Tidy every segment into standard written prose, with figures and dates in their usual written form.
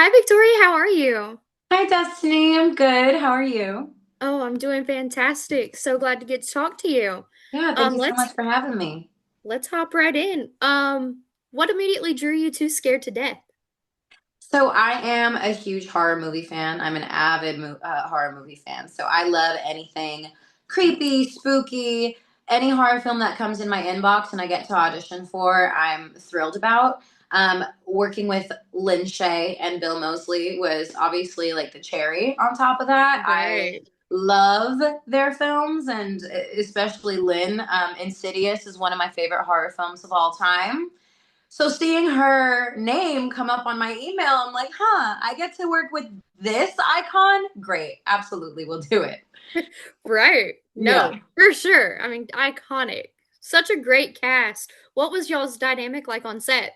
Hi, Victoria. How are you? Hi, Destiny. I'm good. How are you? Oh, I'm doing fantastic. So glad to get to talk to you. Yeah, thank Um, you so let's much for having me. let's hop right in. What immediately drew you to Scared to Death? So, I am a huge horror movie fan. I'm an avid horror movie fan. So, I love anything creepy, spooky, any horror film that comes in my inbox and I get to audition for, I'm thrilled about. Working with Lin Shaye and Bill Moseley was obviously like the cherry on top of that. I Right. love their films, and especially Lynn. Insidious is one of my favorite horror films of all time. So seeing her name come up on my email, I'm like, I get to work with this icon? Great. Absolutely. We'll do it. Right. Yeah. No, for sure. I mean, iconic. Such a great cast. What was y'all's dynamic like on set?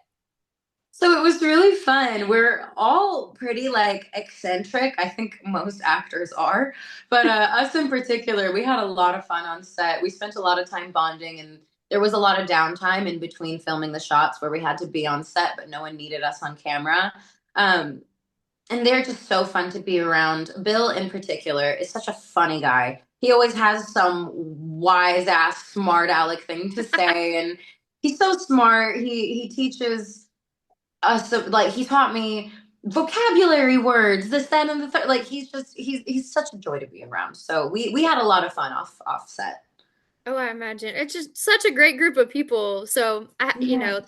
So it was really fun. We're all pretty like eccentric. I think most actors are, but us in particular, we had a lot of fun on set. We spent a lot of time bonding, and there was a lot of downtime in between filming the shots where we had to be on set, but no one needed us on camera. Um, and they're just so fun to be around. Bill, in particular, is such a funny guy. He always has some wise ass, smart aleck thing to say, and he's so smart. He teaches us, like he taught me vocabulary words, this, that, and the third. Like he's such a joy to be around. So we had a lot of fun off set. Oh, I imagine. It's just such a great group of people. So, Yeah.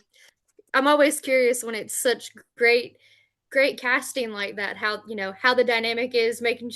I'm always curious when it's such great casting like that, how the dynamic is making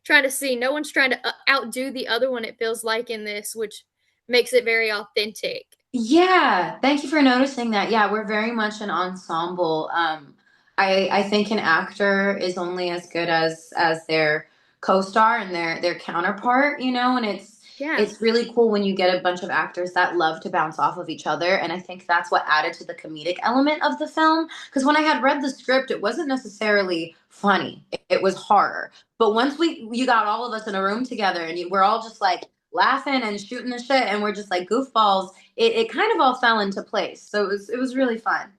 trying to see no one's trying to outdo the other one, it feels like in this, which makes it very authentic. Yeah, thank you for noticing that. Yeah, we're very much an ensemble. I think an actor is only as good as their co-star and their counterpart, and Yeah. it's really cool when you get a bunch of actors that love to bounce off of each other. And I think that's what added to the comedic element of the film. Because when I had read the script, it wasn't necessarily funny; it was horror. But once you got all of us in a room together, and we're all just like laughing and shooting the shit, and we're just like goofballs, it kind of all fell into place. So it was really fun.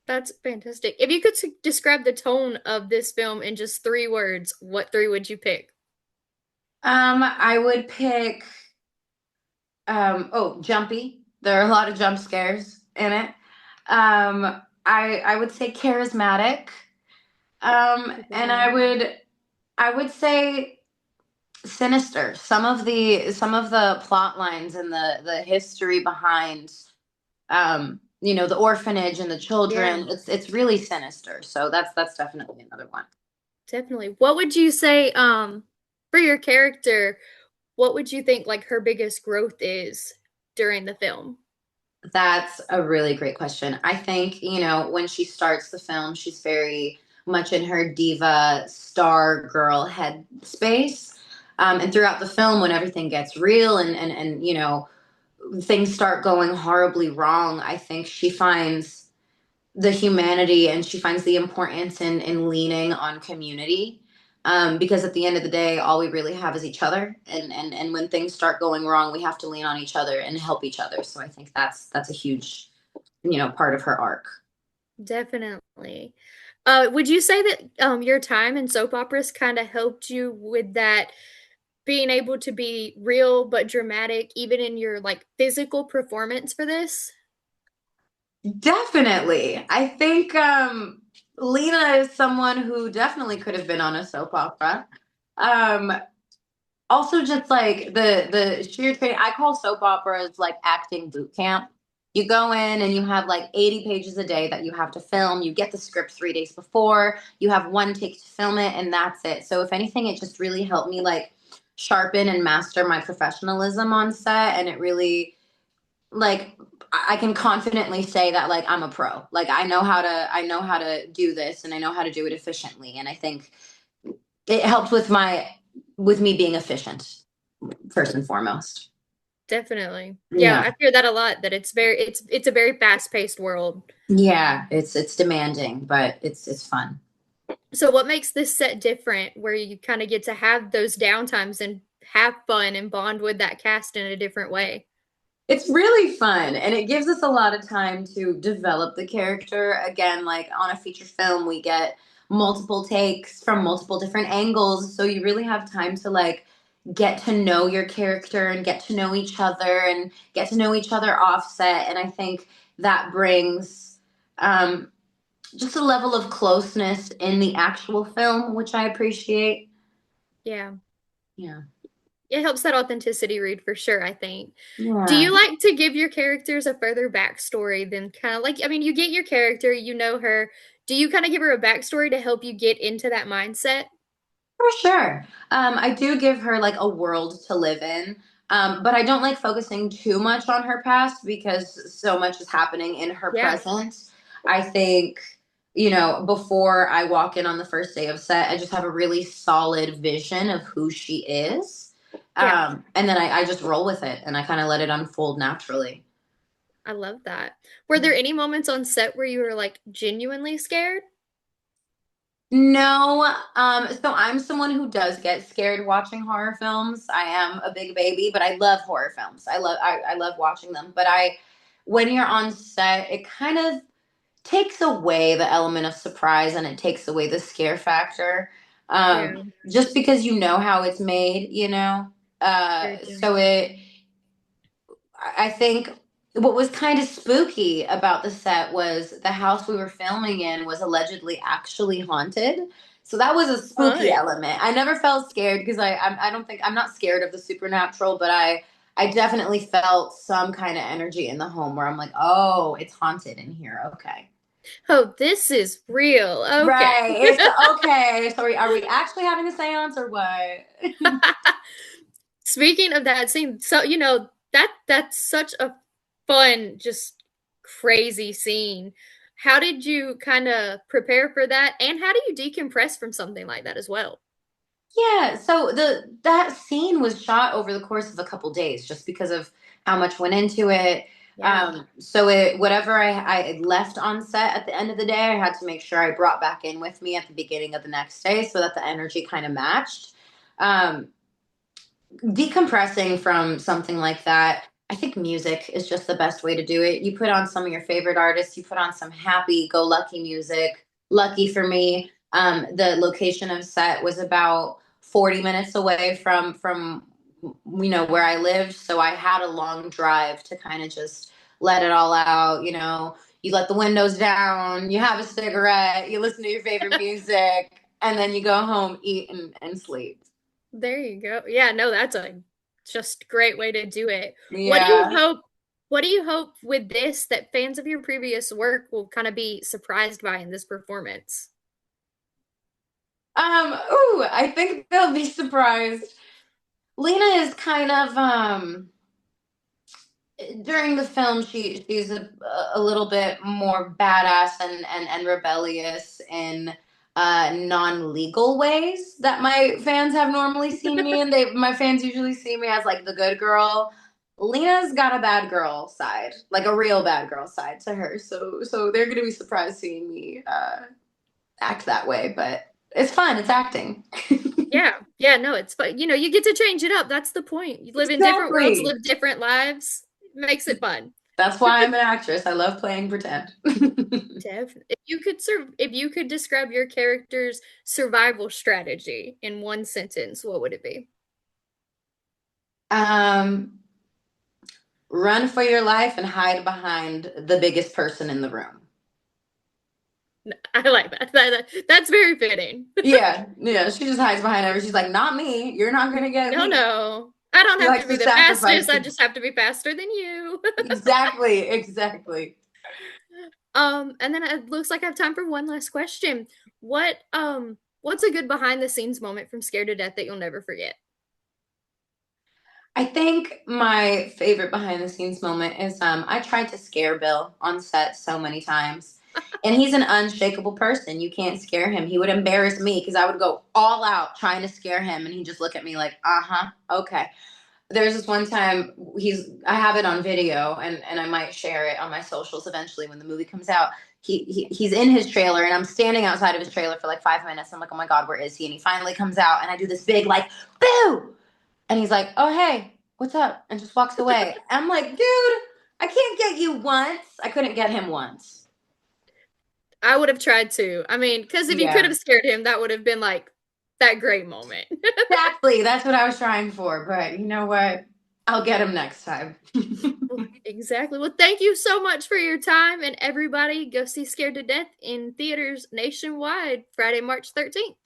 That's fantastic. If you could describe the tone of this film in just 3 words, what three would you pick? I would pick jumpy. There are a lot of jump scares in it. I would say charismatic. And I would say sinister. Some of the plot lines and the history behind the orphanage and the Yeah, children, it's really sinister. So that's definitely another one. definitely. What would you say, for your character, what would you think like her biggest growth is during the film? That's a really great question. I think, when she starts the film, she's very much in her diva star girl head space. And throughout the film, when everything gets real and things start going horribly wrong, I think she finds the humanity and she finds the importance in leaning on community. Because at the end of the day, all we really have is each other, and when things start going wrong, we have to lean on each other and help each other. So I think that's a huge, part of her arc. Definitely. Would you say that your time in soap operas kind of helped you with that being able to be real but dramatic even in your like physical performance for this? Definitely. I think Lena is someone who definitely could have been on a soap opera. Um, Also, just like the sheer training, I call soap operas like acting boot camp. You go in and you have like 80 pages a day that you have to film. You get the script 3 days before. You have one take to film it, and that's it. So if anything, it just really helped me like sharpen and master my professionalism on set, and it really, like, I can confidently say that like I'm a pro. Like I know how to do this, and I know how to do it efficiently. And I think it helped with me being efficient first and foremost. Definitely. Yeah, Yeah. I hear that a lot that it's a very fast-paced world. Yeah, it's demanding, but it's fun. So what makes this set different where you kind of get to have those downtimes and have fun and bond with that cast in a different way? It's really fun, and it gives us a lot of time to develop the character. Again, like on a feature film, we get multiple takes from multiple different angles. So you really have time to like get to know your character and get to know each other and get to know each other offset. And I think that brings just a level of closeness in the actual film, which I appreciate. Yeah. Yeah. It helps that authenticity read for sure, I think. Do Yeah. you like to give your characters a further backstory than kind of like, I mean, you get your character, you know her. Do you kind of give her a backstory to help you get into that mindset? For sure. I do give her like a world to live in. But I don't like focusing too much on her past because so much is happening in her Yeah. present. I think, you know, before I walk in on the first day of set, I just have a really solid vision of who she is. Yeah. And then I just roll with it and I kind of let it unfold naturally. I love that. Were there any moments on set where you were like genuinely scared? No, so I'm someone who does get scared watching horror films. I am a big baby, but I love horror films. I love watching them. But when you're on set, it kind of takes away the element of surprise and it takes away the scare factor. Yeah, Just because you know how it's made, you know. very true. So I think what was kind of spooky about the set was the house we were filming in was allegedly actually haunted. So that was a spooky Fun. element. I never felt scared because I don't think I'm not scared of the supernatural, but I definitely felt some kind of energy in the home where I'm like, oh, it's haunted in here. Okay. Oh, this is real. Okay. Right. It's okay. So are we actually having a seance or what? Speaking of that scene, so that's such a fun, just crazy scene. How did you kind of prepare for that, and how do you decompress from something like that as well? Yeah, so the that scene was shot over the course of a couple days just because of how much went into it. Yeah. So whatever I left on set at the end of the day, I had to make sure I brought back in with me at the beginning of the next day so that the energy kind of matched. Um, Decompressing from something like that, I think music is just the best way to do it. You put on some of your favorite artists, you put on some happy go lucky music. Lucky for me, the location of set was about 40 minutes away from you know where I lived, so I had a long drive to kind of just let it all out, you know. You let the windows down, you have a cigarette, you listen to your favorite music, and then you go home, eat and sleep. There you go. Yeah, no, that's a just great way to do it. What do you Yeah. hope what do you hope with this that fans of your previous work will kind of be surprised by in this performance? I think they'll be surprised. Lena is kind of during the film she's a little bit more badass and rebellious in non-legal ways that my fans have normally seen me and they my fans usually see me as like the good girl. Lena's got a bad girl side, like a real bad girl side to her. So they're gonna be surprised seeing me act that way, but it's fun. It's acting. Yeah. Yeah, no, it's fun. You get to change it up. That's the point. You live in different worlds, Exactly. live different lives. Makes it fun. That's why I'm an actress. I love playing pretend. Definitely. If you could describe your character's survival strategy in one sentence, what would it be? um, Run for your life and hide behind the biggest person in the room. I like that. That's very fitting. Yeah, yeah. She just hides behind her. She's like, "Not me. You're not gonna get No, me." no. I don't She have likes to be to the sacrifice. fastest. I just have to be faster than you. Exactly, exactly. And then it looks like I have time for one last question. What's a good behind the scenes moment from Scared to Death that you'll never forget? I think my favorite behind the scenes moment is I tried to scare Bill on set so many times. And he's an unshakable person. You can't scare him. He would embarrass me because I would go all out trying to scare him and he'd just look at me like, "Uh-huh, okay." There's this one time I have it on video and I might share it on my socials eventually when the movie comes out. He's in his trailer and I'm standing outside of his trailer for like 5 minutes. I'm like, oh my God, where is he? And he finally comes out and I do this big like boo. And he's like, oh hey, what's up? And just walks away. I'm like, dude, I can't get you once. I couldn't get him once. I would have tried to. I mean, because if you could Yeah. have scared him, that would have been like that great moment. Exactly. That's what I was trying for. But you know what? I'll get him next time. Exactly. Well, thank you so much for your time, and everybody go see Scared to Death in theaters nationwide Friday, March 13th.